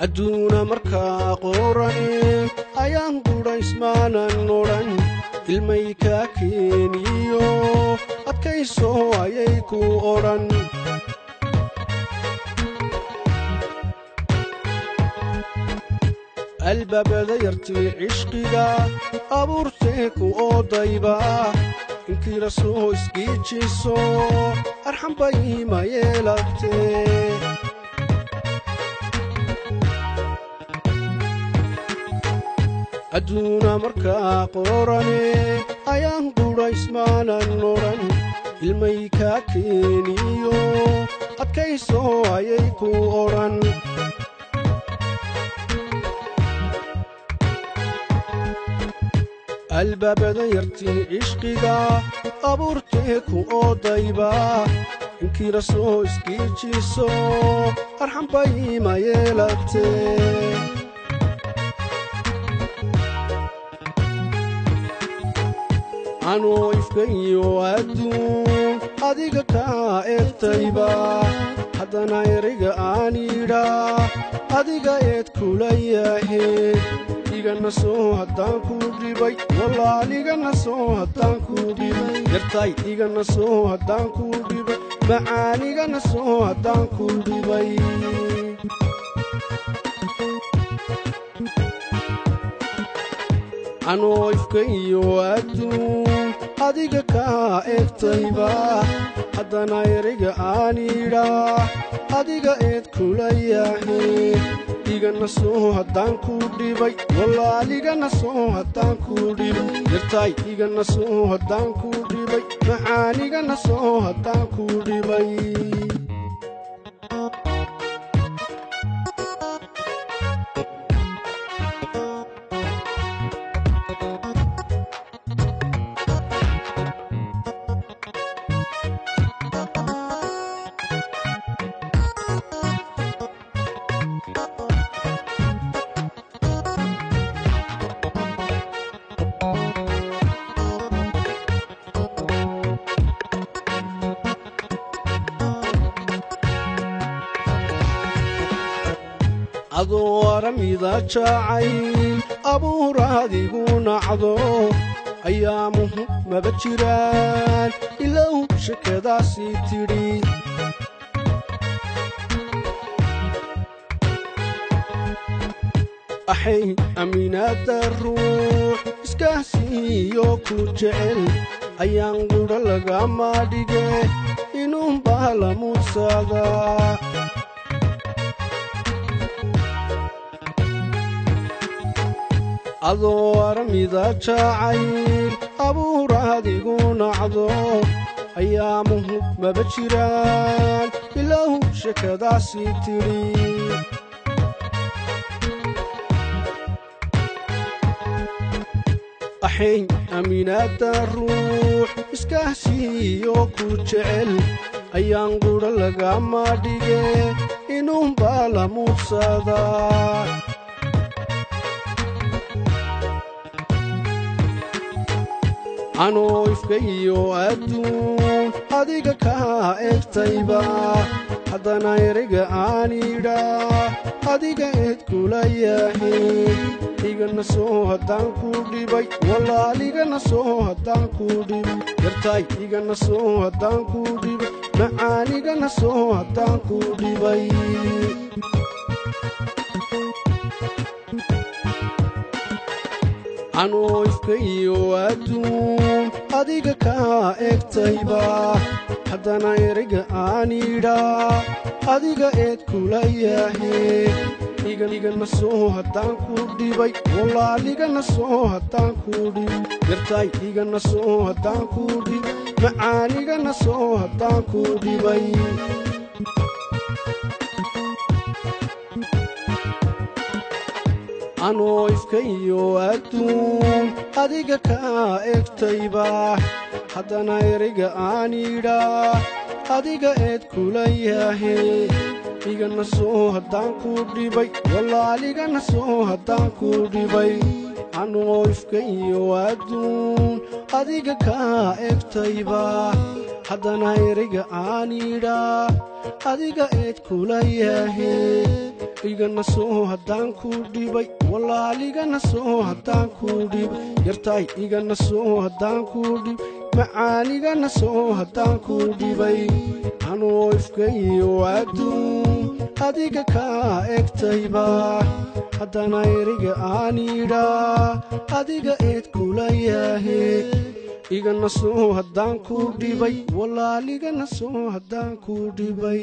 adduuna markaa qoran ayaan qudhaysmaanan odhan ilmay kaa keeniyo adkayso ayay ku odhan albaabada yartii cishqiga abuurtee ku oodayba inkii la soo isgiijiso arxanbay ma yeelagtee adduuna markaa qorane ayaan qudhaysmaanan odhan ilmay kaa keeniyo adkayso ayay ku odhan albaabada yartii cishqiga abuurtee ku oodayba inkii la soo isgiijiso arxanbay ma yeelagtee anoo ifkayo adduun adiga kaa eegtayba haddana erayga aan idhaa adiga eed kula yahayd igana soo haddaan ku dhibay walaal igana soo haddaan ku dhibay yartay igana soo haddaan ku dhibay macaan igana soo haddaan ku dhibay anoo ifkayo adduun adiga kaa eegtayba haddana erayga aan idhaa adiga eed kula yahayd igana soo haddaan ku dhibay walaal igana soo haddaan ku dhibay yartay igana soo haddaan ku dhibay macaan igana soo haddaan ku dhibay adoo aramida jacayl abuuraadigu nacdo ayaamuhu maba jiraan ilow shakadaasii tidhi axay amiinaadda ruux iskaasiiyo ku jecel ayaan qudha lagama dhige inuunbaa la muudsadaa adoo aramida jacayl abuuraadigu nacdo ayaamuhu maba jiraan ilow shakadaasii tidhi axay amiinaadda ruux iskaasiiyo ku jecel ayaan qudha lagama dhige inuunbaa la muudsadaa anoo ifkayo adduun adiga kaa eegtayba haddana erayga aan idhaa adiga eed kula yahayd igana soo haddaan ku dhibay walaal igana soo haddaan ku dhibay yartay igana soo haddaan ku dhibay macaan igana soo haddaan ku dhibay anoo ifkayo adduun adiga kaa eegtayba haddana erayga aan idhaa adiga eed kula yahayd igana soo haddaan ku dhibay walaaligana soo haddaan ku dhib yartaay igana soo haddaan ku dhib macaanigana soo haddaan ku dhibay anoo ifkayo adduun adiga kaa egtayba haddana erayga aan idhaa adiga eed kula yahe igana soo haddaan ku dhibay walaaligana soo haddaan ku dhibay anoo ifkayo adduun adiga kaa egtayba haddana erayga aan idhaa adiga eed kula yahe igana soo haddaan ku dhibay walaaligana soo haddaan ku dhibay yartaay igana soo haddaan ku dhib macaanigana soo haddaan ku dhibay anoo ifkayo adduun adiga kaa egtayba haddana erayga aan idhaa adiga eed kula yahe igana soo haddaan ku dhibay walaaligana soo haddaan ku dhibay